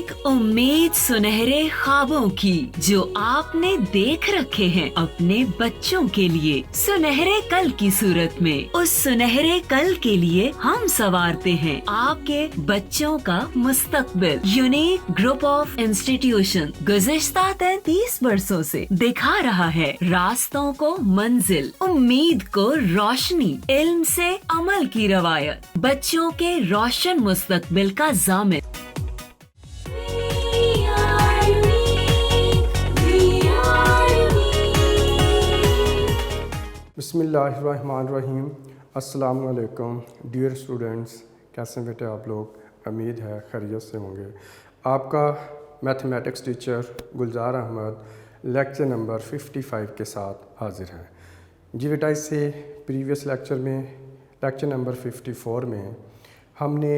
एक उम्मीद सुनहरे ख्वाबों की जो आपने देख रखे हैं अपने बच्चों के लिए, सुनहरे कल की सूरत में। उस सुनहरे कल के लिए हम संवारते हैं आपके बच्चों का मुस्तकबिल। यूनिक ग्रुप ऑफ इंस्टीट्यूशन गुज़िश्ता 33 वर्षों से दिखा रहा है रास्तों को मंजिल, उम्मीद को रोशनी, इल्म से अमल की रवायत, बच्चों के रोशन मुस्तकबिल का जामिन। बिस्मिल्लाहिर्रहमानिर्रहीम। अस्सलाम वालेकुम डियर स्टूडेंट्स, कैसे बेटे आप लोग? उम्मीद है खैरियत से होंगे। आपका मैथमेटिक्स टीचर गुलजार अहमद लेक्चर नंबर 55 के साथ हाजिर है। जी बेटा, इससे प्रीवियस लेक्चर में लेक्चर नंबर 54 में हमने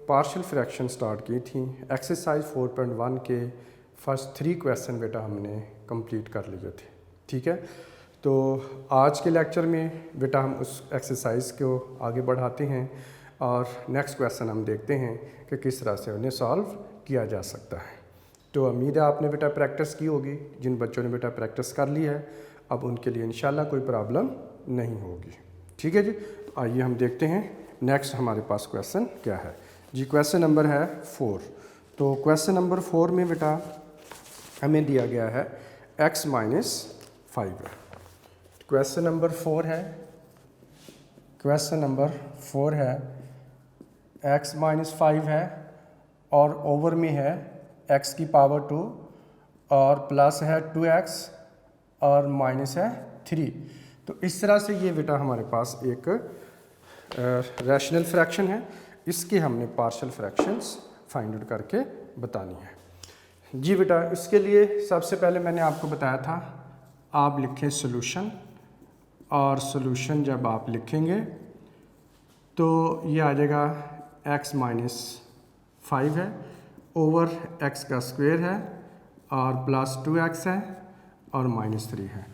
पार्शियल फ्रैक्शन स्टार्ट की थी। एक्सरसाइज 4.1 के फर्स्ट 3 क्वेश्चन बेटा हमने कंप्लीट कर लिए थे। ठीक है, तो आज के लेक्चर में बेटा हम उस एक्सरसाइज को आगे बढ़ाते हैं और नेक्स्ट क्वेश्चन हम देखते हैं कि किस तरह से उन्हें सॉल्व किया जा सकता है। तो उम्मीद है आपने बेटा प्रैक्टिस की होगी। जिन बच्चों ने बेटा प्रैक्टिस कर ली है अब उनके लिए इंशाल्लाह कोई प्रॉब्लम नहीं होगी। ठीक है जी, तो आइए हम देखते हैं नेक्स्ट हमारे पास क्वेश्चन क्या है। जी, क्वेश्चन नंबर है 4। तो क्वेश्चन नंबर 4 में बेटा हमें दिया गया है x-5 है। क्वेश्चन नंबर 4 है x-5 है और ओवर में है x की पावर 2 और प्लस है 2x और माइनस है 3। तो इस तरह से ये बेटा हमारे पास एक रैशनल फ्रैक्शन है। इसके हमने पार्शियल फ्रैक्शंस फाइंड आउट करके बतानी है। जी बेटा, इसके लिए सबसे पहले मैंने आपको बताया था आप लिखें सॉल्यूशन, और सॉल्यूशन जब आप लिखेंगे तो ये आ जाएगा x-5 है ओवर x का स्क्वायर है और प्लस 2x है और -3 है।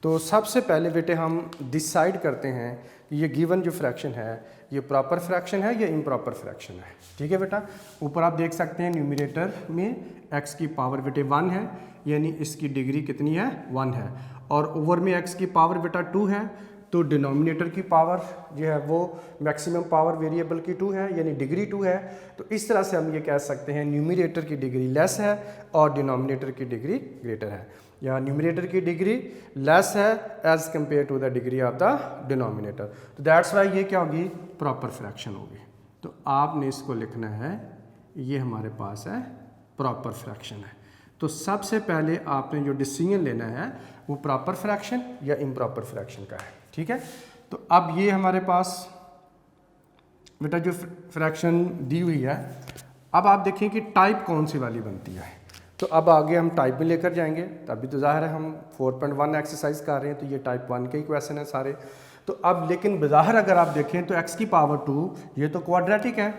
तो सबसे पहले बेटे हम डिसाइड करते हैं कि ये गिवन जो फ्रैक्शन है ये प्रॉपर फ्रैक्शन है या इम्प्रॉपर फ्रैक्शन है। ठीक है बेटा, ऊपर आप देख सकते हैं न्यूमरेटर में x की पावर बेटे 1 है, यानी इसकी डिग्री कितनी है 1 है, और ओवर में x की पावर बेटा 2 है, तो डिनोमिनेटर की पावर जो है वो मैक्सिमम पावर वेरिएबल की 2 है, यानी डिग्री 2 है। तो इस तरह से हम ये कह सकते हैं न्यूमरेटर की डिग्री लेस है और डिनोमिनेटर की डिग्री ग्रेटर है, या न्यूमरेटर की डिग्री लेस है as compare to the degree of the denominator. तो दैट्स वाई ये क्या होगी, प्रॉपर फ्रैक्शन होगी। तो आपने इसको लिखना है, ये हमारे पास है प्रॉपर फ्रैक्शन है। तो सबसे पहले आपने जो डिसीजन लेना है वो प्रॉपर फ्रैक्शन या इम्प्रॉपर फ्रैक्शन का है। ठीक है, तो अब ये हमारे पास बेटा जो फ्रैक्शन दी हुई है, अब आप देखें कि टाइप कौन सी वाली बनती है। तो अब आगे हम टाइप में लेकर जाएंगे, तभी तो जाहिर है हम 4.1 एक्सरसाइज कर रहे हैं, तो ये टाइप 1 के ही क्वेश्चन है सारे। तो अब लेकिन बाहर अगर आप देखें तो x की पावर 2 ये तो क्वाड्रेटिक है,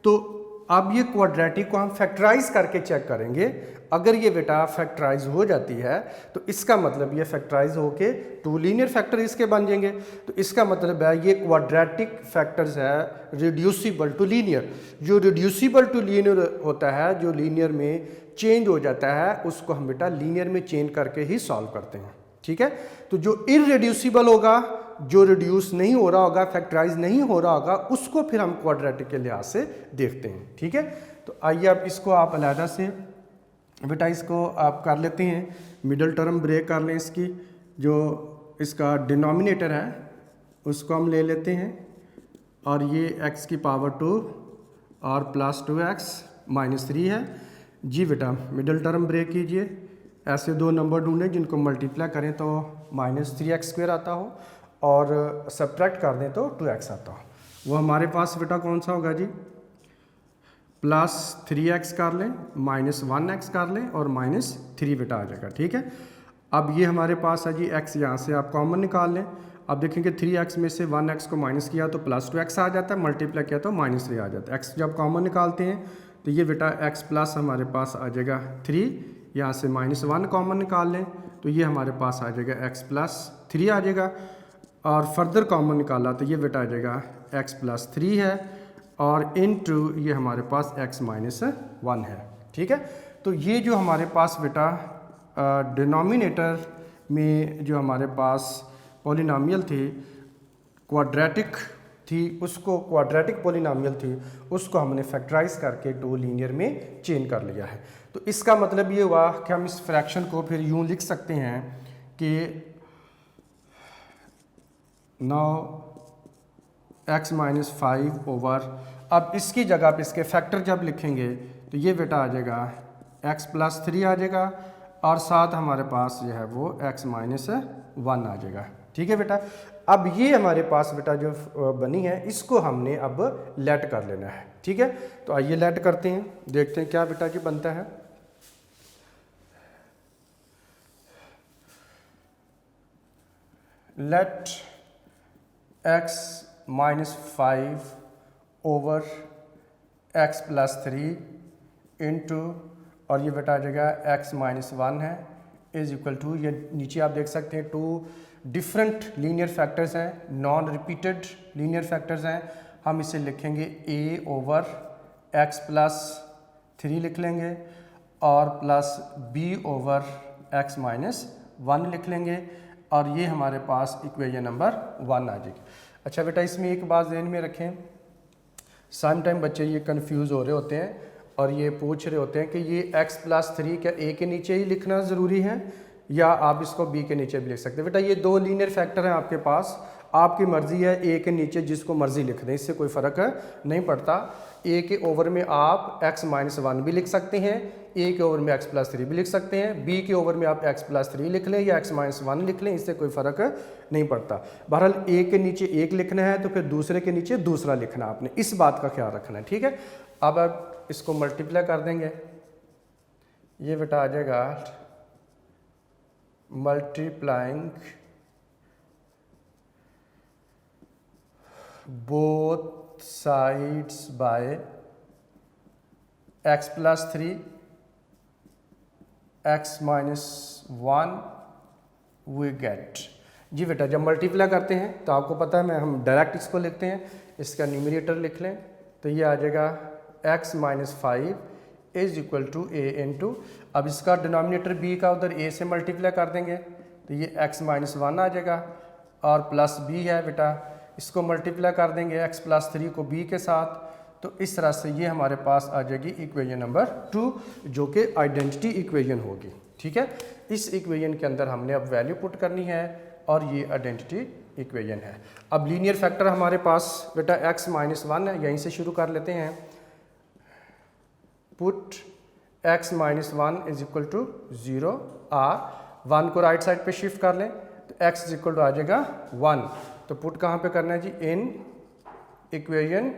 तो अब ये क्वाड्रेटिक को हम फैक्टराइज करके चेक करेंगे। अगर ये बेटा फैक्टराइज हो जाती है तो इसका मतलब ये फैक्टराइज होके 2 लीनियर फैक्टर इसके बन जाएंगे। तो इसका मतलब है ये क्वाड्रेटिक फैक्टर्स है रिड्यूसिबल टू लीनियर। जो रिड्यूसिबल टू लीनियर होता है, जो लीनियर में चेंज हो जाता है, उसको हम बेटा लीनियर में चेंज करके ही सॉल्व करते हैं। ठीक है, तो जो इररिड्यूसिबल होगा, जो रिड्यूस नहीं हो रहा होगा, फैक्टराइज नहीं हो रहा होगा, उसको फिर हम क्वाड्रेटिक के लिहाज से देखते हैं। ठीक है, तो आइए अब इसको आप अलहदा से बेटा इसको आप कर लेते हैं, मिडल टर्म ब्रेक कर लें। इसकी जो इसका डिनोमिनेटर है उसको हम ले लेते हैं, और ये x की पावर 2 और प्लस 2x -3 है। जी बेटा, मिडल टर्म ब्रेक कीजिए, ऐसे 2 नंबर ढूंढें जिनको मल्टीप्लाई करें तो -3x² आता हो और सब्ट्रैक्ट कर दें तो 2x आता हो। वो हमारे पास बेटा कौन सा होगा जी, +3x कर लें, -1x कर लें और -3 बेटा आ जाएगा। ठीक है, अब ये हमारे पास है जी x, यहाँ से आप कॉमन निकाल लें। अब देखेंगे 3x में से 1x को माइनस किया तो +2x आ जाता है, मल्टीप्लाई किया तो -3 आ जाता है। x जब कॉमन निकालते हैं तो ये बेटा x प्लस हमारे पास आ जाएगा 3, यहाँ से -1 कॉमन निकाल लें तो ये हमारे पास आ जाएगा x + 3 आ जाएगा, और फर्दर कॉमन निकाला तो ये बेटा आ जाएगा x + 3 है, और इनटू ये हमारे पास x - 1 है। ठीक है। तो ये जो हमारे पास बेटा डिनोमिनेटर में जो हमारे पास पॉलिनॉमियल थे, क्वाड्रेटिक थी, उसको क्वाड्रेटिक पॉलिनॉमियल थी, उसको हमने फैक्टराइज करके 2 लीनियर में चेंज कर लिया है। तो इसका मतलब ये हुआ कि हम इस फ्रैक्शन को फिर यूँ लिख सकते हैं कि 9x - 5 ओवर, अब इसकी जगह पे इसके फैक्टर जब लिखेंगे तो ये बेटा आ जाएगा x + 3 आ जाएगा, और साथ हमारे पास जो है वो x - 1 आ जाएगा। ठीक है बेटा। अब ये हमारे पास बेटा जो बनी है, इसको हमने अब लेट कर लेना है। ठीक है, तो आइए लेट करते हैं, देखते हैं क्या बेटा जी बनता है। Let x - 5 over x + 3 into, और ये बेटा आ जाएगा x - 1 है, इज इक्वल टू, ये नीचे आप देख सकते हैं 2 डिफरेंट लीनियर फैक्टर्स हैं, नॉन रिपीटेड लीनियर फैक्टर्स हैं। हम इसे लिखेंगे a ओवर x + 3 लिख लेंगे, और प्लस b ओवर x - 1 लिख लेंगे, और ये हमारे पास इक्वेशन नंबर 1 आ जाएगी। अच्छा बेटा, इसमें एक बात ध्यान में रखें, सम टाइम बच्चे ये कंफ्यूज हो रहे होते हैं और ये पूछ रहे होते हैं कि ये x + 3 क्या a के नीचे ही लिखना ज़रूरी है या आप इसको b के नीचे भी लिख सकते हैं। बेटा ये 2 लीनियर फैक्टर हैं आपके पास, आपकी मर्ज़ी है a के नीचे जिसको मर्ज़ी लिख दें, इससे कोई फ़र्क नहीं पड़ता। a के ओवर में आप x - 1 भी लिख सकते हैं, a के ओवर में x + 3 भी लिख सकते हैं, b के ओवर में आप x + 3 लिख लें या x - 1 लिख लें, इससे कोई फ़र्क नहीं पड़ता। बहरहाल a के नीचे एक लिखना है तो फिर दूसरे के नीचे दूसरा लिखना, आपने इस बात का ख्याल रखना है। ठीक है, अब आप इसको मल्टीप्लाई कर देंगे, ये बेटा आ जाएगा multiplying both sides by x + 3 x - 1 we get. जी बेटा, जब मल्टीप्लाई करते हैं तो आपको पता है, हम डायरेक्ट इसको लिखते हैं, इसका न्यूमरेटर लिख लें तो ये आ जाएगा x - 5 is equal to a into, अब इसका डिनोमिनेटर b का उधर a से मल्टीप्लाई कर देंगे तो ये x - 1 आ जाएगा, और प्लस b है बेटा, इसको मल्टीप्लाई कर देंगे x + 3 को b के साथ, तो इस तरह से ये हमारे पास आ जाएगी इक्वेशन नंबर 2, जो कि आइडेंटिटी इक्वेशन होगी। ठीक है, इस इक्वेशन के अंदर हमने अब वैल्यू पुट करनी है और ये आइडेंटिटी इक्वेशन है। अब लीनियर फैक्टर हमारे पास बेटा x - 1 है, यहीं से शुरू कर लेते हैं। Put x - 1 is equal to 0, और 1 को राइट साइड पे शिफ्ट कर लें तो x इज इक्वल टू आ जाएगा 1। तो पुट कहाँ पे करना है जी, इन इक्वेशन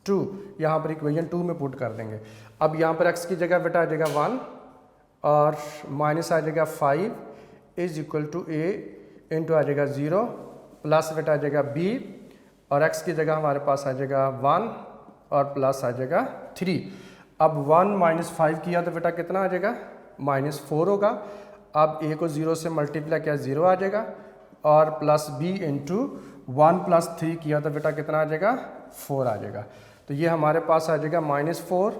2, यहाँ पर इक्वेशन 2 में पुट कर देंगे। अब यहाँ पर x की जगह बेटा आ जाएगा 1 और माइनस आ जाएगा 5 is equal to a into आ जाएगा 0 प्लस बेटा आ जाएगा b, और x की जगह हमारे पास आ जाएगा 1 और प्लस आ जाएगा 3। अब 1 - 5 किया तो बेटा कितना आ जाएगा, -4 होगा। अब a को 0 से मल्टीप्लाई किया 0 आ जाएगा, और प्लस b इंटू 1 + 3 किया तो बेटा कितना आ जाएगा, 4 आ जाएगा। तो ये हमारे पास आ जाएगा -4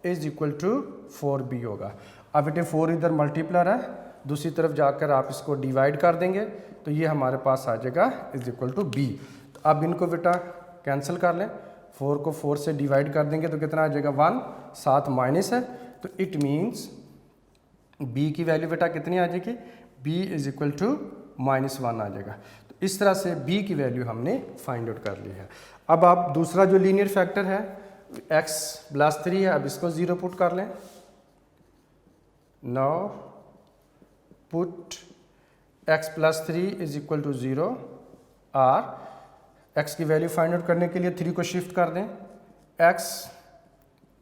इज इक्वल टू 4b होगा। अब बेटे 4 इधर मल्टीप्लर है, दूसरी तरफ जाकर आप इसको डिवाइड कर देंगे तो ये हमारे पास आ जाएगा इज इक्वल टू b। तो अब इनको बेटा कैंसिल कर लें, 4 को 4 से डिवाइड कर देंगे तो कितना आ जाएगा 1, साथ माइनस है, तो इट मीन्स b की वैल्यू बेटा कितनी आ जाएगी, b इज इक्वल टू -1 आ जाएगा। तो इस तरह से b की वैल्यू हमने फाइंड आउट कर ली है। अब आप दूसरा जो लीनियर फैक्टर है x + 3 है, अब इसको 0 पुट कर लें। Now put x + 3 is equal to 0, और x की वैल्यू फाइंड आउट करने के लिए 3 को शिफ्ट कर दें, x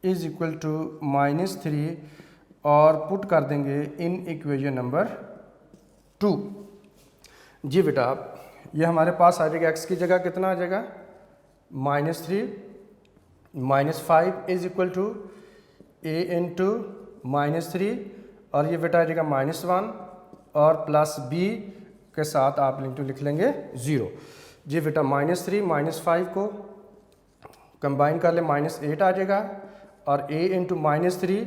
इज इक्वल टू -3 और पुट कर देंगे इन इक्वेशन नंबर 2। जी बेटा, ये हमारे पास आ जाएगा x की जगह कितना आ जाएगा, -3 -5 is equal to a into -3, और ये बेटा आ जाएगा -1 और प्लस b के साथ आप लिख लेंगे 0। जी बेटा, -3 -5 को कंबाइन कर ले -8 आ जाएगा, और a इंटू -3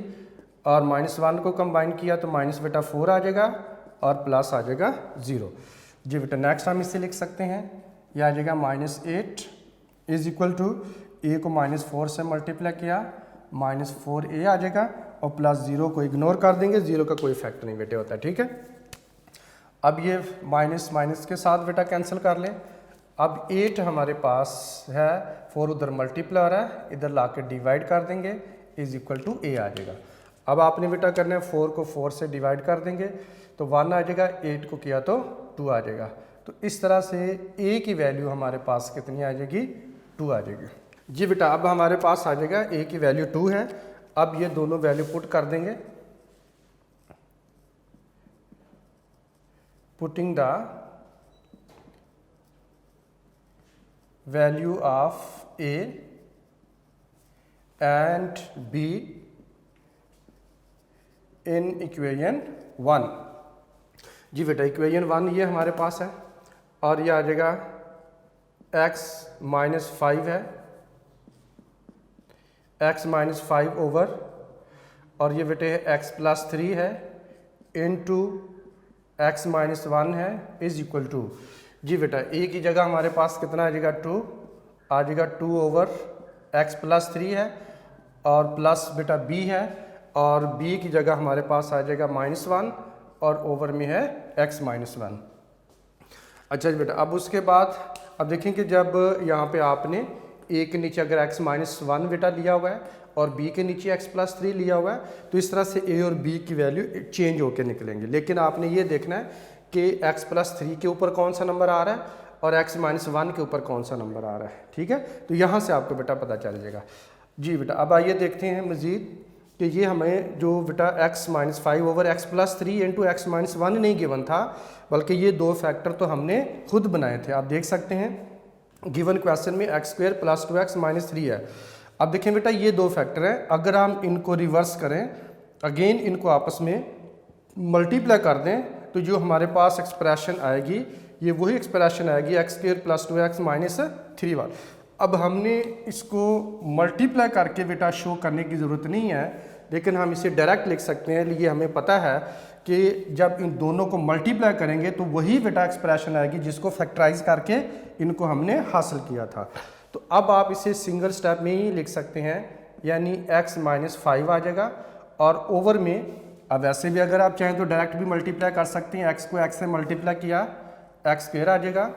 और -1 को कंबाइन किया तो माइनस बेटा 4 आ जाएगा और प्लस आ जाएगा 0। जी बेटा नेक्स्ट हम इसे लिख सकते हैं, ये आ जाएगा -8 इज इक्वल टू a को -4 से मल्टीप्लाई किया -4a आ जाएगा और प्लस 0 को इग्नोर कर देंगे, 0 का कोई इफेक्ट नहीं बेटे होता है। ठीक है, अब ये माइनस माइनस के साथ बेटा कैंसिल कर लें। अब 8 हमारे पास है, 4 उधर मल्टीप्लाई हो रहा है, इधर ला के डिवाइड कर देंगे इज इक्वल टू a आ जाएगा। अब आपने बेटा करना है 4 को 4 से डिवाइड कर देंगे तो 1 आ जाएगा, 8 को किया तो 2 आ जाएगा। तो इस तरह से a की वैल्यू हमारे पास कितनी आ जाएगी, 2 आ जाएगी। जी बेटा अब हमारे पास आ जाएगा a की वैल्यू 2 है। अब ये दोनों वैल्यू पुट कर देंगे, putting the value of a and b in equation 1। जी बेटा इक्वेशन 1 ये हमारे पास है और ये आ जाएगा x -5 है, x -5 ओवर और ये बेटे x +3 है इनटू x -1 है इज इक्वल टू। जी बेटा a की जगह हमारे पास कितना आ जाएगा, 2 आ जाएगा, 2 ओवर x +3 है और प्लस बेटा b है और b की जगह हमारे पास आ जाएगा -1 और ओवर में है x -1। अच्छा जी बेटा अब उसके बाद अब देखें कि जब यहाँ पे आपने a के नीचे अगर x -1 बेटा लिया हुआ है और b के नीचे x +3 लिया हुआ है तो इस तरह से a और b की वैल्यू चेंज होकर निकलेंगे। लेकिन आपने ये देखना है कि x +3 के ऊपर कौन सा नंबर आ रहा है और x -1 के ऊपर कौन सा नंबर आ रहा है। ठीक है, तो यहाँ से आपको बेटा पता चल जाएगा। जी बेटा अब आइए देखते हैं मज़ीद कि ये हमें जो बेटा x -5 over x +3 into x -1 नहीं गिवन था, बल्कि ये दो फैक्टर तो हमने खुद बनाए थे। आप देख सकते हैं गिवन क्वेश्चन में x² + 2x - 3 है। अब देखें बेटा ये दो फैक्टर हैं, अगर हम इनको रिवर्स करें, अगेन इनको आपस में मल्टीप्लाई कर दें तो जो हमारे पास एक्सप्रेशन आएगी ये वही एक्सप्रेशन आएगी x² + 2x - 3y। अब हमने इसको मल्टीप्लाई करके बेटा शो करने की ज़रूरत नहीं है, लेकिन हम इसे डायरेक्ट लिख सकते हैं। ये हमें पता है कि जब इन दोनों को मल्टीप्लाई करेंगे तो वही बेटा एक्सप्रेशन आएगी जिसको फैक्टराइज करके इनको हमने हासिल किया था। तो अब आप इसे सिंगल स्टेप में ही लिख सकते हैं, यानी x -5 आ जाएगा और ओवर में, अब वैसे भी अगर आप चाहें तो डायरेक्ट भी मल्टीप्लाई कर सकते हैं, x को x से मल्टीप्लाई किया x² आ जाएगा,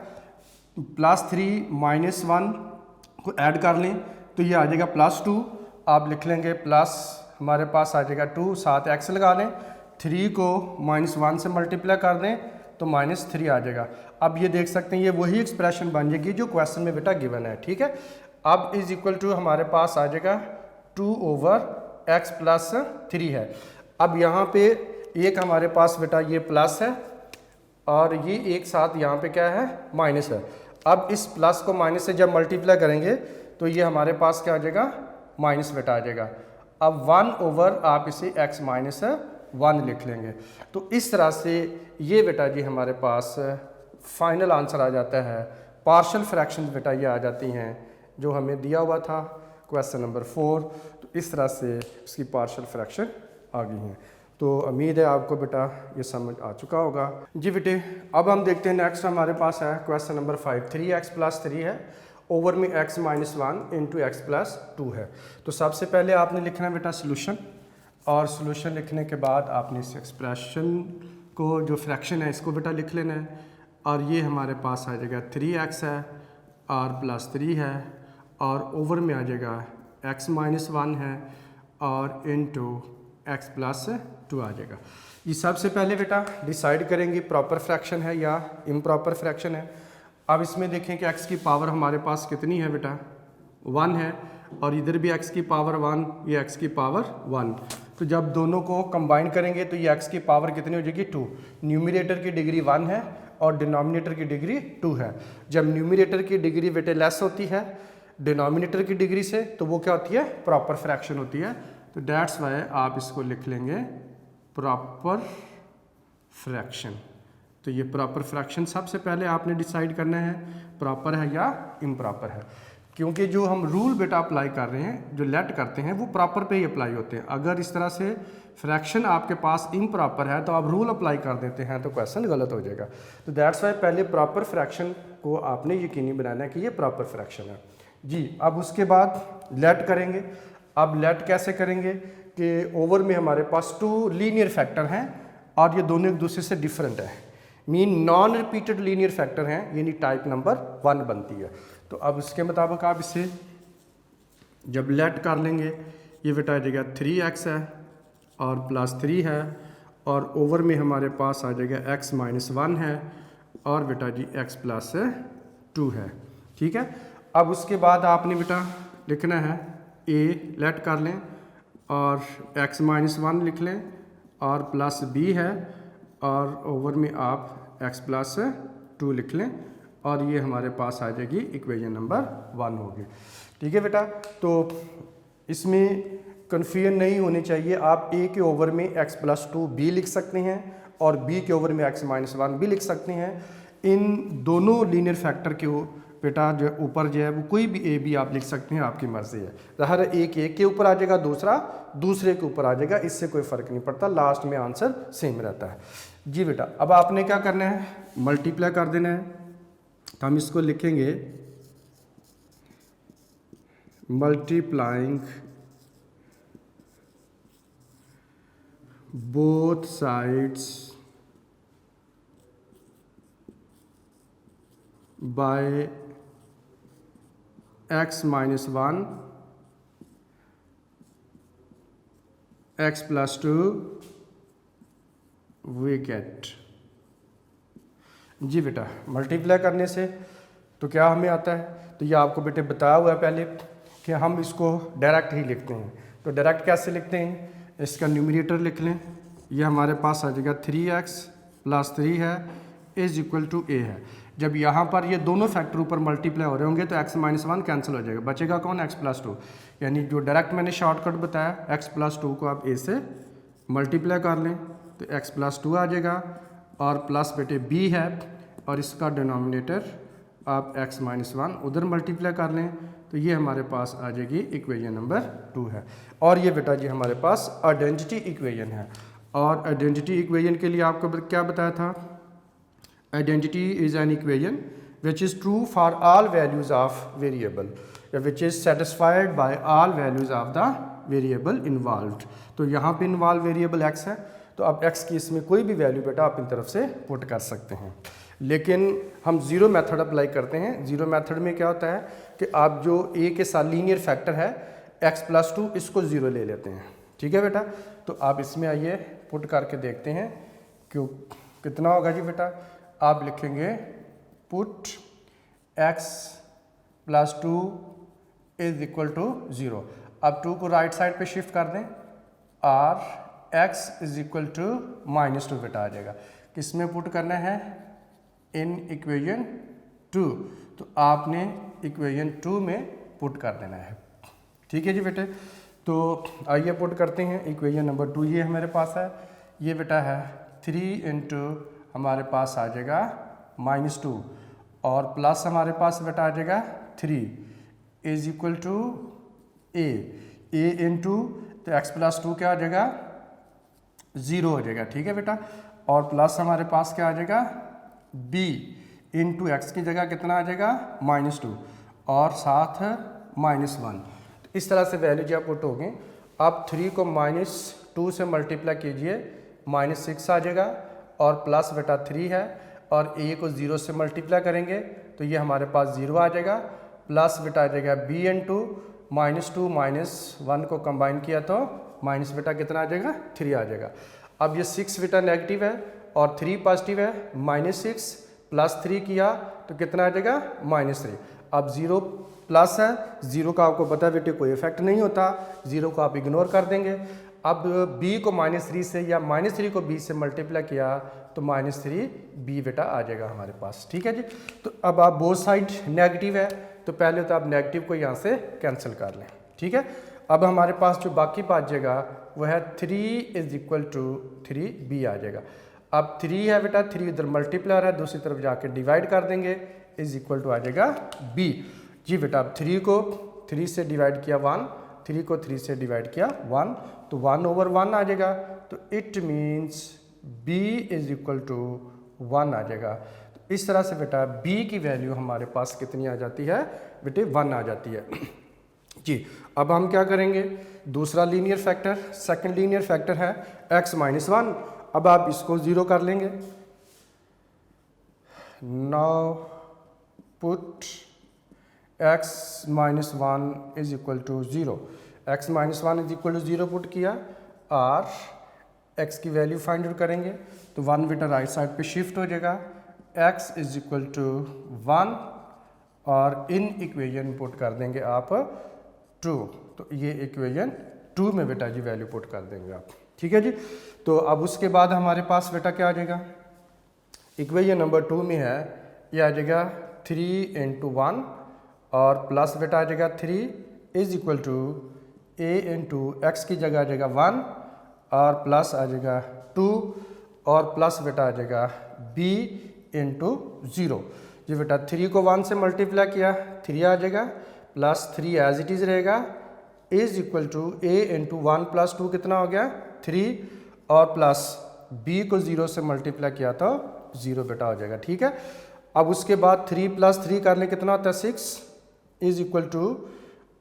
+3 -1 को ऐड कर लें तो ये आ जाएगा +2, आप लिख लेंगे प्लस हमारे पास आ जाएगा 2, साथ x लगा लें, 3 को -1 से मल्टीप्लाई कर दें तो -3 आ जाएगा। अब ये देख सकते हैं ये वही एक्सप्रेशन बन जाएगी जो क्वेश्चन में बेटा गिवन है। ठीक है, अब इज इक्वल टू हमारे पास आ जाएगा 2 ओवर x +3 है। अब यहाँ पे एक हमारे पास बेटा ये प्लस है और ये एक साथ यहाँ पे क्या है, माइनस है। अब इस प्लस को माइनस से जब मल्टीप्लाई करेंगे तो ये हमारे पास क्या आ जाएगा, माइनस बेटा आ जाएगा। अब 1 ओवर आप इसे x -1 लिख लेंगे। तो इस तरह से ये बेटा जी हमारे पास फाइनल आंसर आ जाता है। पार्शियल फ्रैक्शन बेटा ये आ जाती हैं जो हमें दिया हुआ था क्वेश्चन नंबर 4। तो इस तरह से इसकी पार्शियल फ्रैक्शन आ गई हैं। तो उम्मीद है आपको बेटा ये समझ आ चुका होगा। जी बेटे अब हम देखते हैं नेक्स्ट हमारे पास है क्वेश्चन नंबर 5। 3x + 3 है, ओवर में x -1 इंटू x + 2 है। तो सबसे पहले आपने लिखना है बेटा सोल्यूशन, और सोल्यूशन लिखने के बाद आपने इस एक्सप्रेशन को जो फ्रैक्शन है इसको बेटा लिख लेना है। और ये हमारे पास आ जाएगा 3x है और +3 है और ओवर में आ जाएगा x -1 है और इंटू x + 2 आ जाएगा। ये सबसे पहले बेटा डिसाइड करेंगे प्रॉपर फ्रैक्शन है या इम्प्रॉपर फ्रैक्शन है। अब इसमें देखें कि x की पावर हमारे पास कितनी है बेटा, 1 है, और इधर भी x की पावर 1, ये x की पावर 1। तो जब दोनों को कंबाइन करेंगे तो ये x की पावर कितनी हो जाएगी, 2। न्यूमरेटर की डिग्री 1 है और डिनोमिनेटर की डिग्री 2 है। जब न्यूमरेटर की डिग्री बेटे लेस होती है डिनोमिनेटर की डिग्री से तो वो क्या होती है, प्रॉपर फ्रैक्शन होती है। तो दैट्स वाई आप इसको लिख लेंगे प्रॉपर फ्रैक्शन। तो ये प्रॉपर फ्रैक्शन सबसे पहले आपने डिसाइड करना है प्रॉपर है या इम्प्रॉपर है। क्योंकि जो हम रूल बेटा अप्लाई कर रहे हैं, जो लेट करते हैं, वो प्रॉपर पे ही अप्लाई होते हैं। अगर इस तरह से फ्रैक्शन आपके पास इम्प्रॉपर है तो आप रूल अप्लाई कर देते हैं तो क्वेश्चन गलत हो जाएगा। तो दैट्स वाई पहले प्रॉपर फ्रैक्शन को आपने यकीनी बनाना है कि ये प्रॉपर फ्रैक्शन है जी। अब उसके बाद लेट करेंगे। अब लेट कैसे करेंगे कि ओवर में हमारे पास 2 लीनियर फैक्टर हैं और ये दोनों एक दूसरे से डिफरेंट है, mean non repeated linear factor हैं, यानी टाइप नंबर 1 बनती है। तो अब इसके मुताबिक आप इसे जब लेट कर लेंगे, ये बेटा आ जाएगा 3x है और +3 है, और ओवर में हमारे पास आ जाएगा x - 1 है और बेटा जी x + 2 है। ठीक है। अब उसके बाद आपने बेटा लिखना है a लेट कर लें और x - 1 लिख लें और +b है और ओवर में आप x + 2 लिख लें और ये हमारे पास आ जाएगी इक्वेशन नंबर 1 होगी। ठीक है बेटा। तो इसमें कन्फ्यूजन नहीं होनी चाहिए। आप a के ओवर में x + 2 b लिख सकते हैं और b के ओवर में x - 1 भी लिख सकते हैं। इन दोनों लीनियर फैक्टर के बेटा जो ऊपर जो है वो कोई भी a b आप लिख सकते हैं, आपकी मर्जी है। ज़ाहिर है एक के ऊपर आ जाएगा, दूसरा दूसरे के ऊपर आ जाएगा, इससे कोई फ़र्क नहीं पड़ता, लास्ट में आंसर सेम रहता है जी बेटा। अब आपने क्या करना है, मल्टीप्लाई कर देना है। तो हम इसको लिखेंगे multiplying both sides by x - 1 x + 2 we get जी बेटा। मल्टीप्लाई करने से तो क्या हमें आता है, तो ये आपको बेटे बताया हुआ है पहले कि हम इसको डायरेक्ट ही लिखते हैं। तो डायरेक्ट कैसे लिखते हैं, इसका न्यूमरेटर लिख लें, ये हमारे पास आ जाएगा 3x + 3 है = a है। जब यहाँ पर ये दोनों फैक्टर ऊपर मल्टीप्लाई हो रहे होंगे तो x - 1 कैंसिल हो जाएगा, बचेगा कौन, x + 2। यानी जो डायरेक्ट मैंने शॉर्टकट बताया, x + 2 को आप a से मल्टीप्लाई कर लें तो x + 2 आ जाएगा और प्लस बेटे b है और इसका डिनोमिनेटर आप x - 1 उधर मल्टीप्लाई कर लें तो ये हमारे पास आ जाएगी इक्वेशन नंबर 2 है। और ये बेटा जी हमारे पास आइडेंटिटी इक्वेशन है। और आइडेंटिटी इक्वेशन के लिए आपको क्या बताया था, identity is an equation which is true for all values of variable which is satisfied by all values of the variable involved। तो यहाँ पे इन्वॉल्व वेरिएबल x है, तो अब x की इसमें कोई भी वैल्यू बेटा आप इन तरफ से पुट कर सकते हैं। लेकिन हम ज़ीरो मेथड अप्लाई करते हैं। ज़ीरो मेथड में क्या होता है कि आप जो a के साथ लीनियर फैक्टर है x + 2 इसको ज़ीरो ले लेते हैं। ठीक है बेटा। तो आप इसमें आइए पुट करके देखते हैं क्यों कितना होगा जी बेटा। आप लिखेंगे पुट x + 2 = 0। अब 2 को राइट साइड पे शिफ्ट कर दें और x = -2 बेटा आ जाएगा। किस में पुट करना है, इन इक्वेशन 2। तो आपने इक्वेशन 2 में पुट कर देना है। ठीक है जी बेटे। तो आइए पुट करते हैं इक्वेशन नंबर 2। ये हमारे पास है, ये बेटा है 3 × हमारे पास आ जाएगा -2 और प्लस हमारे पास बेटा आ जाएगा 3 = a इंटू तो x + 2 क्या आ जाएगा 0 हो जाएगा। ठीक है बेटा। और प्लस हमारे पास क्या आ जाएगा b इंटू एक्स की जगह कितना आ जाएगा -2 और साथ -1। तो इस तरह से वैल्यू जब पुट होगी, आप 3 को -2 से मल्टीप्लाई कीजिए -6 आ जाएगा और प्लस बेटा 3 है और a को 0 से मल्टीप्लाई करेंगे तो ये हमारे पास 0 आ जाएगा। प्लस बेटा आ जाएगा b इंटू -2 -1 को कंबाइन किया तो माइनस बेटा कितना आ जाएगा 3 आ जाएगा। अब ये 6 बेटा नेगेटिव है और 3 पॉजिटिव है, -6 + 3 किया तो कितना आ जाएगा -3। अब 0 प्लस है, 0 का आपको पता है बेटे कोई इफेक्ट नहीं होता, 0 को आप इग्नोर कर देंगे। अब b को -3 से या -3 को b से मल्टीप्लाई किया तो -3b बेटा आ जाएगा हमारे पास। ठीक है जी। तो अब आप बोथ साइड नेगेटिव है तो पहले तो आप नेगेटिव को यहाँ से कैंसिल कर लें। ठीक है। अब हमारे पास जो बाकी बचेगा वो है 3 = 3b आ जाएगा। अब 3 है बेटा, 3 इधर मल्टीप्लायर है, दूसरी तरफ जाके डिवाइड कर देंगे, = आ जाएगा b। जी बेटा अब 3 को 3 से डिवाइड किया 1, 3 को 3 से डिवाइड किया 1, तो 1/1 आ जाएगा। तो it means b is equal to 1 आ जाएगा। तो इस तरह से बेटा b की वैल्यू हमारे पास कितनी आ जाती है बेटे 1 आ जाती है। जी अब हम क्या करेंगे, दूसरा linear factor, second linear factor है x-1। अब आप इसको 0 कर लेंगे। Now put x-1 is equal to 0, x-1 is equal to 0 put किया और x की वैल्यू फाइंड आउट करेंगे तो 1 बेटा राइट साइड पे शिफ्ट हो जाएगा, x इज इक्वल टू 1 और इन इक्वेशन पुट कर देंगे आप 2, तो ये इक्वेशन 2 में बेटा जी वैल्यू पुट कर देंगे आप। ठीक है जी। तो अब उसके बाद हमारे पास बेटा क्या आ जाएगा, इक्वेशन नंबर 2 में है ये आ जाएगा 3 × 1 और प्लस बेटा आ जाएगा 3 is equal to a into X की जगह आ जाएगा 1 और प्लस आ जाएगा 2 और प्लस बेटा आ जाएगा b इंटू 0। जी बेटा 3 को 1 से मल्टीप्लाई किया 3 आ जाएगा प्लस 3 एज इट इज़ रहेगा is equal to a into 1 plus 2 कितना हो गया 3 और प्लस b को 0 से मल्टीप्लाई किया तो 0 बेटा हो जाएगा। ठीक है। अब उसके बाद 3 + 3 करने कितना होता है 6 इज इक्वल टू,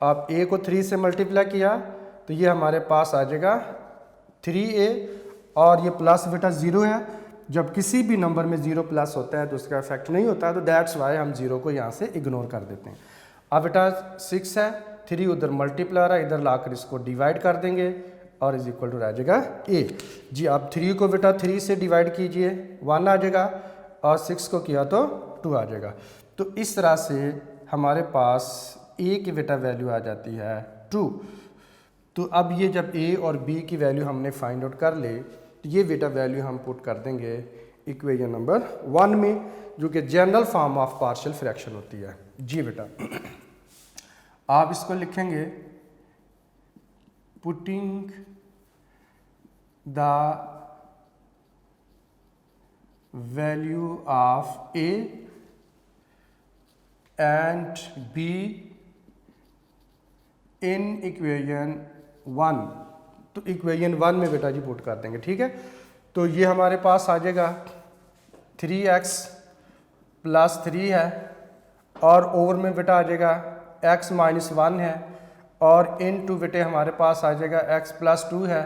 अब a को 3 से मल्टीप्लाई किया तो ये हमारे पास आ जाएगा 3a और ये प्लस बेटा 0 है। जब किसी भी नंबर में 0 प्लस होता है तो उसका इफेक्ट नहीं होता है, तो दैट्स वाई हम 0 को यहाँ से इग्नोर कर देते हैं। अब बेटा 6 है, 3 उधर मल्टीप्लाई रहा है, इधर लाकर इसको डिवाइड कर देंगे और इज इक्वल टू रह जाएगा a। जी अब 3 को बेटा 3 से डिवाइड कीजिए 1 आ जाएगा और 6 को किया तो 2 आ जाएगा। तो इस तरह से हमारे पास a की बेटा वैल्यू आ जाती है 2। तो अब ये जब a और b की वैल्यू हमने फाइंड आउट कर ले तो ये बेटा वैल्यू हम पुट कर देंगे इक्वेशन नंबर 1 में, जो कि general form of partial fraction होती है। जी बेटा आप इसको लिखेंगे putting the value of a and b in equation 1। तो इक्वेशन 1 में बेटा जी पुट कर देंगे। ठीक है। तो ये हमारे पास आ जाएगा 3x + 3 है और ओवर में बेटा आ जाएगा x-1 है और इन टू बेटे हमारे पास आ जाएगा x + 2 है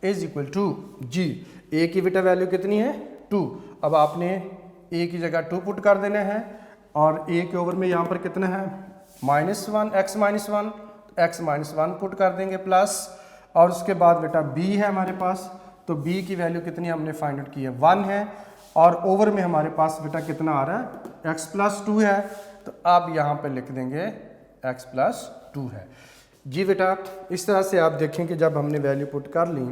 इज इक्वल टू, जी a की बेटा वैल्यू कितनी है 2। अब आपने a की जगह 2 पुट कर देना है और a के ओवर में यहाँ पर कितना है -1 x-1, x-1 पुट कर देंगे प्लस, और उसके बाद बेटा b है हमारे पास, तो b की वैल्यू कितनी हमने फाइंड आउट की है 1 है और ओवर में हमारे पास बेटा कितना आ रहा है x + 2 है, तो आप यहाँ पे लिख देंगे x + 2 है। जी बेटा इस तरह से आप देखें कि जब हमने वैल्यू पुट कर ली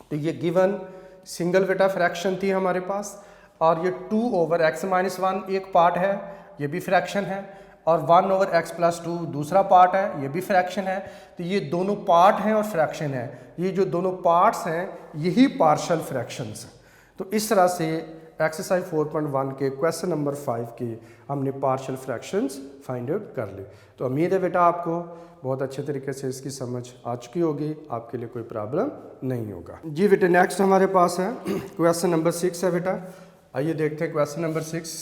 तो ये गिवन सिंगल बेटा फ्रैक्शन थी हमारे पास और ये 2/x-1 एक पार्ट है, ये भी फ्रैक्शन है, और 1/x + 2 दूसरा पार्ट है, ये भी फ्रैक्शन है। तो ये दोनों पार्ट हैं और फ्रैक्शन है, ये जो दोनों पार्ट्स हैं यही पार्शियल फ्रैक्शंस हैं। तो इस तरह से एक्सरसाइज 4.1 के क्वेश्चन नंबर 5 के हमने पार्शियल फ्रैक्शंस फाइंड आउट कर ली। तो उम्मीद है बेटा आपको बहुत अच्छे तरीके से इसकी समझ आ चुकी होगी, आपके लिए कोई प्रॉब्लम नहीं होगा। जी बेटा नेक्स्ट हमारे पास है क्वेश्चन नंबर 6 है बेटा। आइए देखते हैं क्वेश्चन नंबर 6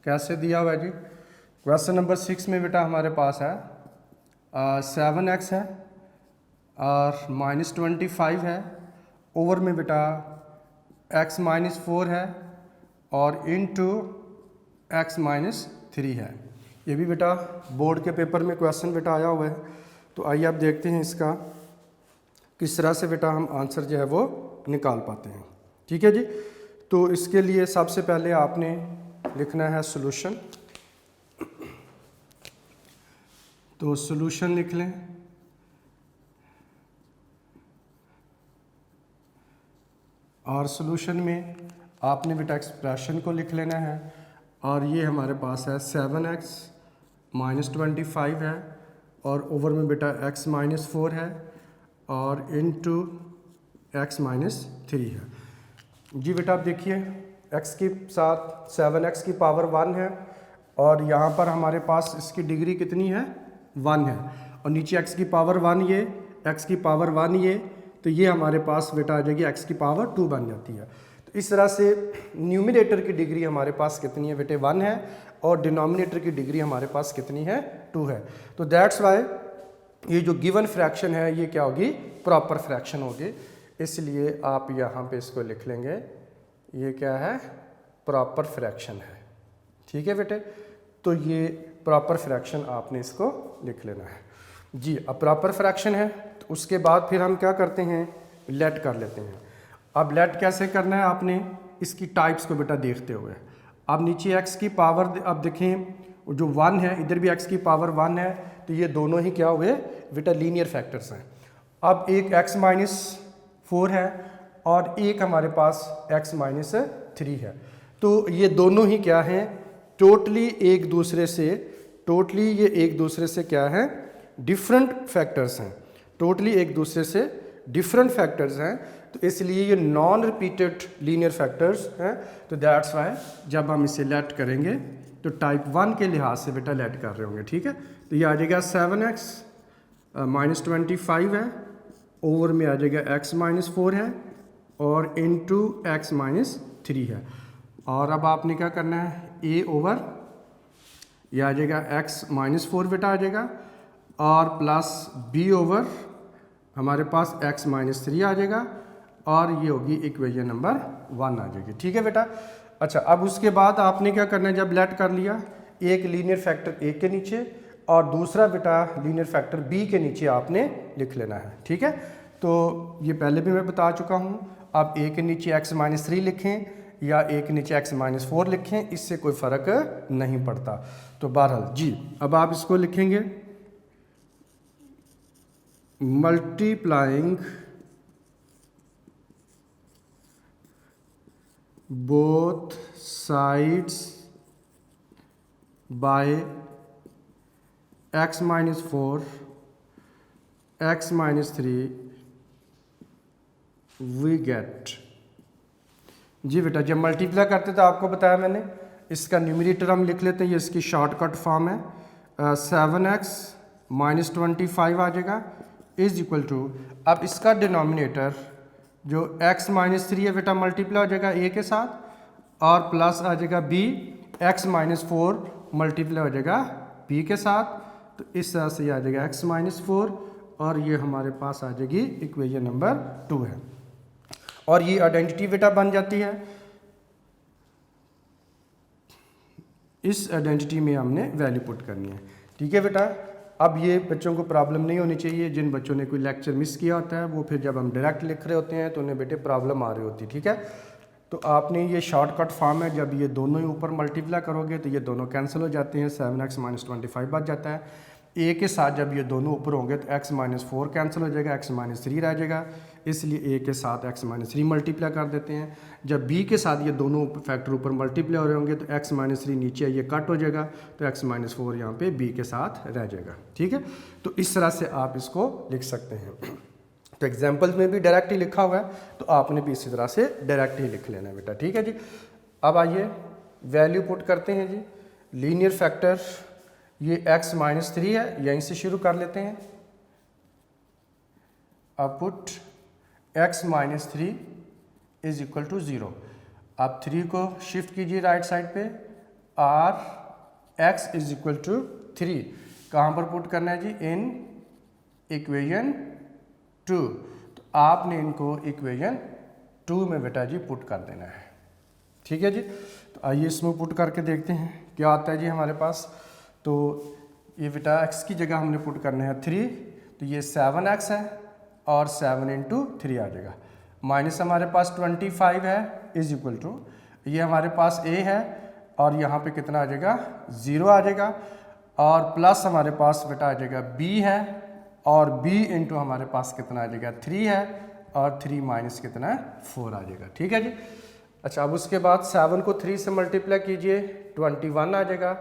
कैसे दिया हुआ है। जी क्वेश्चन नंबर 6 में बेटा हमारे पास है 7x है और -25 है, ओवर में बेटा x-4 है और इनटू x-3 है। ये भी बेटा बोर्ड के पेपर में क्वेश्चन बेटा आया हुआ है। तो आइए आप देखते हैं इसका किस तरह से बेटा हम आंसर जो है वो निकाल पाते हैं। ठीक है जी। तो इसके लिए सबसे पहले आपने लिखना है सॉल्यूशन। तो सॉल्यूशन लिख लें और सॉल्यूशन में आपने बेटा एक्सप्रेशन को लिख लेना है और ये हमारे पास है 7x -25 है और ओवर में बेटा x-4 है और इनटू x-3 है। जी बेटा आप देखिए x के साथ 7x की पावर 1 है और यहाँ पर हमारे पास इसकी डिग्री कितनी है 1 है, और नीचे x की पावर 1 ये, x की पावर 1 ये, तो ये हमारे पास बेटा आ जाएगी x की पावर 2 बन जाती है। तो इस तरह से न्यूमिनेटर की डिग्री हमारे पास कितनी है बेटे 1 है, और डिनोमिनेटर की डिग्री हमारे पास कितनी है 2 है। तो दैट्स वाई ये जो गिवन फ्रैक्शन है ये क्या होगी, प्रॉपर फ्रैक्शन होगी। इसलिए आप यहाँ पे इसको लिख लेंगे, ये क्या है, प्रॉपर फ्रैक्शन है। ठीक है बेटे, तो ये प्रॉपर फ्रैक्शन आपने इसको लिख लेना है जी। अब प्रॉपर फ्रैक्शन है तो उसके बाद फिर हम क्या करते हैं, लेट कर लेते हैं। अब लेट कैसे करना है आपने, इसकी टाइप्स को बेटा देखते हुए। अब नीचे x की पावर, अब देखें जो 1 है, इधर भी x की पावर 1 है, तो ये दोनों ही क्या हुए बेटा लीनियर फैक्टर्स हैं। अब एक x-4 है और एक हमारे पास x-3 है, तो ये दोनों ही क्या हैं, टोटली एक दूसरे से क्या है, डिफरेंट फैक्टर्स हैं, टोटली एक दूसरे से डिफरेंट फैक्टर्स हैं। तो इसलिए ये नॉन रिपीटेड लीनियर फैक्टर्स हैं। तो दैट्स वाई जब हम इसे लेट करेंगे तो टाइप 1 के लिहाज से बेटा लेट कर रहे होंगे। ठीक है, तो ये आ जाएगा 7x -25 है, ओवर में आ जाएगा x-4 है और इनटू x-3 है। और अब आपने क्या करना है, a ओवर ये आ जाएगा x-4 बेटा आ जाएगा, और प्लस b ओवर हमारे पास x-3 आ जाएगा, और ये होगी इक्वेशन नंबर 1 आ जाएगी। ठीक है बेटा। अच्छा, अब उसके बाद आपने क्या करना है, जब लेट कर लिया, एक लीनियर फैक्टर a के नीचे और दूसरा बेटा लीनियर फैक्टर b के नीचे आपने लिख लेना है। ठीक है, तो ये पहले भी मैं बता चुका हूँ। आप a के नीचे x-3 लिखें या a के नीचे x-4 लिखें, इससे कोई फ़र्क नहीं पड़ता। तो बहरहाल जी, अब आप इसको लिखेंगे multiplying both sides by x-4 x-3 we get जी बेटा। जब मल्टीप्लाई करते तो आपको बताया मैंने, इसका न्यूमरेटर हम लिख लेते हैं, ये इसकी शॉर्टकट फॉर्म है, 7x -25 आ जाएगा इज इक्वल टू, अब इसका डिनोमिनेटर जो x-3 है बेटा मल्टीप्लाई हो जाएगा a के साथ, और प्लस आ जाएगा b, x-4 मल्टीप्लाई हो जाएगा b के साथ। तो इस तरह से ये आ जाएगा x-4, और ये हमारे पास आ जाएगी इक्वेशन नंबर 2 है, और ये आइडेंटिटी बेटा बन जाती है। इस आइडेंटिटी में हमने वैल्यू पुट करनी है। ठीक है बेटा। अब ये बच्चों को प्रॉब्लम नहीं होनी चाहिए, जिन बच्चों ने कोई लेक्चर मिस किया होता है वो फिर जब हम डायरेक्ट लिख रहे होते हैं तो उन्हें बेटे प्रॉब्लम आ रही होती है। ठीक है, तो आपने ये शॉर्टकट फॉर्म है, जब ये दोनों ही ऊपर मल्टीप्लाई करोगे तो ये दोनों कैंसिल हो जाते हैं, 7x -25 बच जाता है। a के साथ जब ये दोनों ऊपर होंगे तो x-4 कैंसिल हो जाएगा, x-3 रह जाएगा, इसलिए a के साथ x-3 मल्टीप्लाई कर देते हैं। जब b के साथ ये दोनों फैक्टर ऊपर मल्टीप्लाई हो रहे होंगे तो x-3 नीचे ये कट हो जाएगा, तो x-4 यहाँ पे b के साथ रह जाएगा। ठीक है, तो इस तरह से आप इसको लिख सकते हैं। तो एग्जाम्पल्स में भी डायरेक्ट ही लिखा हुआ है, तो आपने भी इसी तरह से डायरेक्ट ही लिख लेना है बेटा। ठीक है जी। अब आइए वैल्यू पुट करते हैं जी। लीनियर फैक्टर ये x-3 है, यहीं से शुरू कर लेते हैं। अब put x-3 is equal to 0। अब 3 को शिफ्ट कीजिए राइट साइड पे, और x इज इक्वल टू 3 कहाँ पर पुट करना है जी, इन इक्वेशन 2। तो आपने इनको इक्वेशन 2 में बेटा जी पुट कर देना है। ठीक है जी। तो आइए इसमें पुट करके देखते हैं क्या आता है जी हमारे पास। तो ये बेटा x की जगह हमने पुट करना है 3, तो ये 7x है और 7 × 3 आ जाएगा, माइनस हमारे पास 25 है इज इक्वल टू, ये हमारे पास a है और यहाँ पे कितना आ जाएगा 0 आ जाएगा, और प्लस हमारे पास बेटा आ जाएगा b है, और b इंटू हमारे पास कितना आ जाएगा 3 है, और 3 माइनस कितना है 4 आ जाएगा। ठीक है जी। अच्छा, अब उसके बाद 7 को 3 से मल्टीप्लाई कीजिए, 21 आ जाएगा,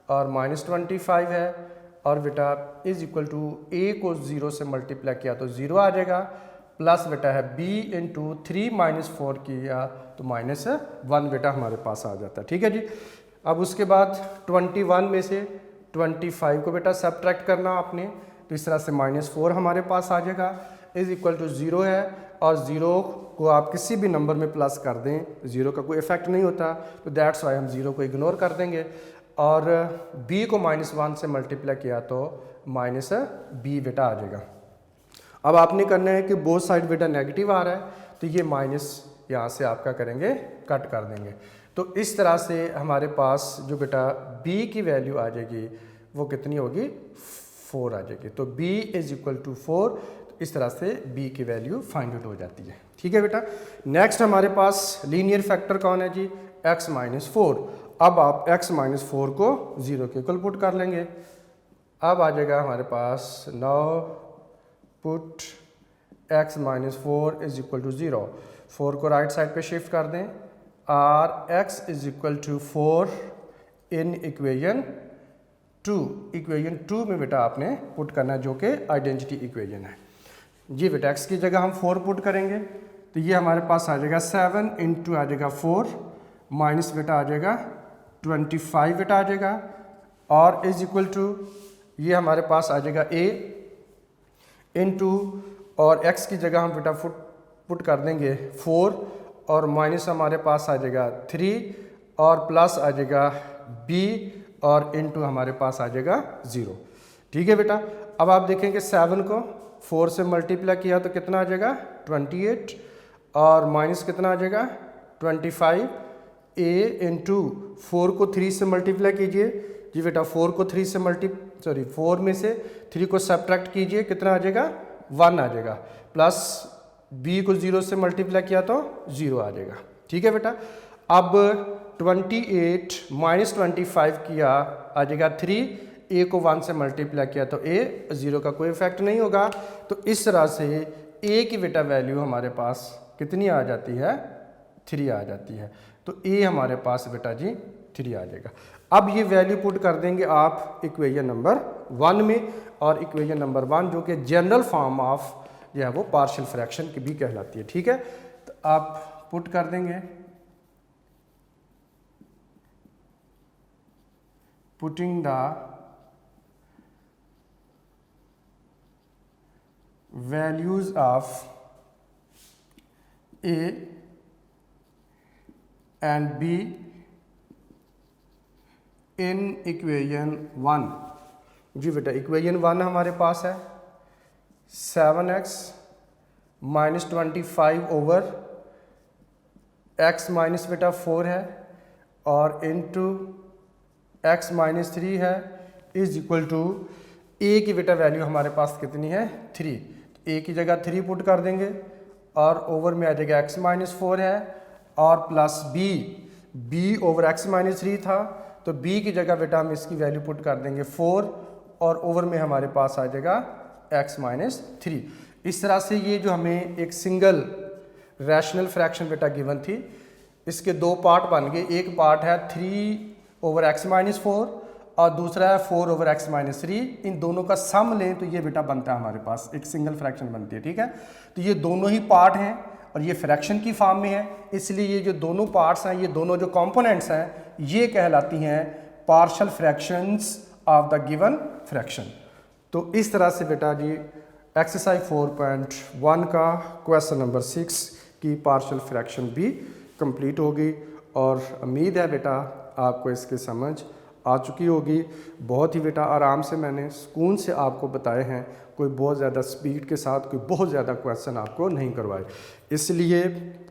और -25 है, और बेटा इज इक्वल टू a को 0 से मल्टीप्लाई किया तो 0 आ जाएगा, प्लस बेटा है b इंटू 3 - 4 किया तो -1 बेटा हमारे पास आ जाता है। ठीक है जी। अब उसके बाद 21 में से 25 को बेटा सब्ट्रैक्ट करना आपने, तो इस तरह से -4 हमारे पास आ जाएगा, इज इक्वल टू 0 है, और 0 को आप किसी भी नंबर में प्लस कर दें, 0 का कोई इफेक्ट नहीं होता, तो दैट्स वाई हम 0 को इग्नोर कर देंगे, और b को -1 से मल्टीप्लाई किया तो -b बेटा आ जाएगा। अब आपने करना है कि बोथ साइड बेटा नेगेटिव आ रहा है, तो ये माइनस यहाँ से आपका करेंगे, कट कर देंगे। तो इस तरह से हमारे पास जो बेटा b की वैल्यू आ जाएगी वो कितनी होगी, 4 आ जाएगी। तो b इज इक्वल टू 4, इस तरह से b की वैल्यू फाइंड आउट हो जाती है। ठीक है बेटा। नेक्स्ट हमारे पास लीनियर फैक्टर कौन है जी, x -4। अब आप x -4 को 0 के इक्वल पुट कर लेंगे। अब आ जाएगा हमारे पास, now put x -4 is equal to 0। 4 को राइट साइड पे शिफ्ट कर दें, और x is equal to 4 in equation 2। Equation 2 में बेटा आपने पुट करना है, जो कि आइडेंटिटी इक्वेशन है जी। बेटा x की जगह हम 4 पुट करेंगे, तो ये हमारे पास आ जाएगा 7 इंटू आ जाएगा 4 माइनस बेटा आ जाएगा 25 बेटा आ जाएगा, और इज इक्वल टू ये हमारे पास आ जाएगा a इंटू, और x की जगह हम बेटा पुट कर देंगे 4, और माइनस हमारे पास आ जाएगा 3, और प्लस आ जाएगा b, और इनटू हमारे पास आ जाएगा 0। ठीक है बेटा। अब आप देखेंगे 7 को 4 से मल्टीप्लाई किया तो कितना आ जाएगा 28, और माइनस कितना आ जाएगा 25, a इंटू 4 को 3 से मल्टीप्लाई कीजिए जी बेटा, 4 को 3 से 4 में से 3 को सब्ट्रैक्ट कीजिए, कितना आ जाएगा 1 आ जाएगा, प्लस b को 0 से मल्टीप्लाई किया तो 0 आ जाएगा। ठीक है बेटा। अब 28 माइनस 25 किया आ जाएगा 3, a को 1 से मल्टीप्लाई किया तो a, 0 का कोई इफेक्ट नहीं होगा। तो इस तरह से a की बेटा वैल्यू हमारे पास कितनी आ जाती है, 3 आ जाती है। तो a हमारे पास बेटा जी 3 आ जाएगा। अब ये वैल्यू पुट कर देंगे आप इक्वेशन नंबर 1 में, और इक्वेशन नंबर 1 जो कि जनरल फॉर्म ऑफ जो है वो पार्शियल फ्रैक्शन की भी कहलाती है। ठीक है। तो आप पुट कर देंगे, putting the values of a and b in equation 1। जी बेटा इक्वेशन 1 हमारे पास है 7x minus 25 over x minus बेटा 4 है, और इंटू x माइनस 3 है, इज इक्वल टू a की बेटा वैल्यू हमारे पास कितनी है 3। तो a की जगह 3 पुट कर देंगे, और ओवर में आ जाएगा x माइनस 4 है, और plus b over x minus 3 था, तो b की जगह बेटा हम इसकी वैल्यू पुट कर देंगे 4, और ओवर में हमारे पास आ जाएगा x माइनस 3। इस तरह से ये जो हमें एक सिंगल रैशनल फ्रैक्शन बेटा गिवन थी, इसके दो पार्ट बन गए। एक पार्ट है 3 ओवर x माइनस 4, और दूसरा है 4 ओवर x माइनस 3। इन दोनों का सम लें तो ये बेटा बनता है हमारे पास, एक सिंगल फ्रैक्शन बनती है। ठीक है। तो ये दोनों ही पार्ट हैं, और ये फ्रैक्शन की फॉर्म में है, इसलिए ये जो दोनों पार्ट्स हैं, ये दोनों जो कंपोनेंट्स हैं, ये कहलाती हैं partial fractions of the given fraction. तो इस तरह से बेटा जी एक्सरसाइज 4.1 का क्वेश्चन नंबर 6 की पार्शियल फ्रैक्शन भी कंप्लीट होगी, और उम्मीद है बेटा आपको इसकी समझ आ चुकी होगी। बहुत ही बेटा आराम से मैंने सुकून से आपको बताए हैं, कोई बहुत ज़्यादा स्पीड के साथ कोई बहुत ज़्यादा क्वेश्चन आपको नहीं करवाए, इसलिए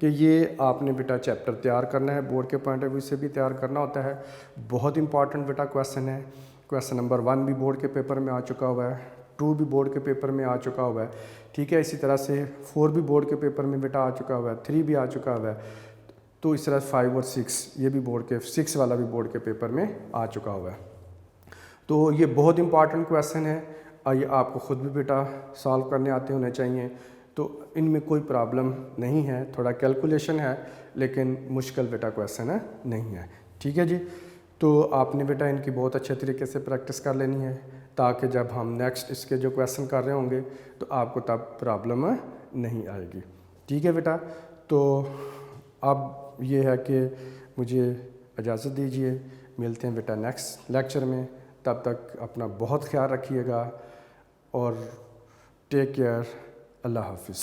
कि ये आपने बेटा चैप्टर तैयार करना है, बोर्ड के पॉइंट ऑफ व्यू से भी तैयार करना होता है। बहुत इंपॉर्टेंट बेटा क्वेश्चन है। क्वेश्चन नंबर 1 भी बोर्ड के पेपर में आ चुका हुआ है, 2 भी बोर्ड के पेपर में आ चुका हुआ है। ठीक है। इसी तरह से 4 भी बोर्ड के पेपर में बेटा आ चुका हुआ है, 3 भी आ चुका हुआ है। तो इस तरह 5 और 6 ये भी बोर्ड के 6 वाला भी बोर्ड के पेपर में आ चुका हुआ है। तो ये बहुत इंपॉर्टेंट क्वेश्चन है, और ये आपको ख़ुद भी बेटा सॉल्व करने आते होने चाहिए। तो इनमें कोई प्रॉब्लम नहीं है, थोड़ा कैलकुलेशन है, लेकिन मुश्किल बेटा क्वेश्चन है नहीं है। ठीक है जी। तो आपने बेटा इनकी बहुत अच्छे तरीके से प्रैक्टिस कर लेनी है, ताकि जब हम नेक्स्ट इसके जो क्वेश्चन कर रहे होंगे तो आपको तब प्रॉब्लम नहीं आएगी। ठीक है बेटा। तो अब ये है कि मुझे इजाज़त दीजिए, मिलते हैं बेटा नेक्स्ट लेक्चर में। तब तक अपना बहुत ख्याल रखिएगा और टेक केयर। अल्लाह हाफिज़।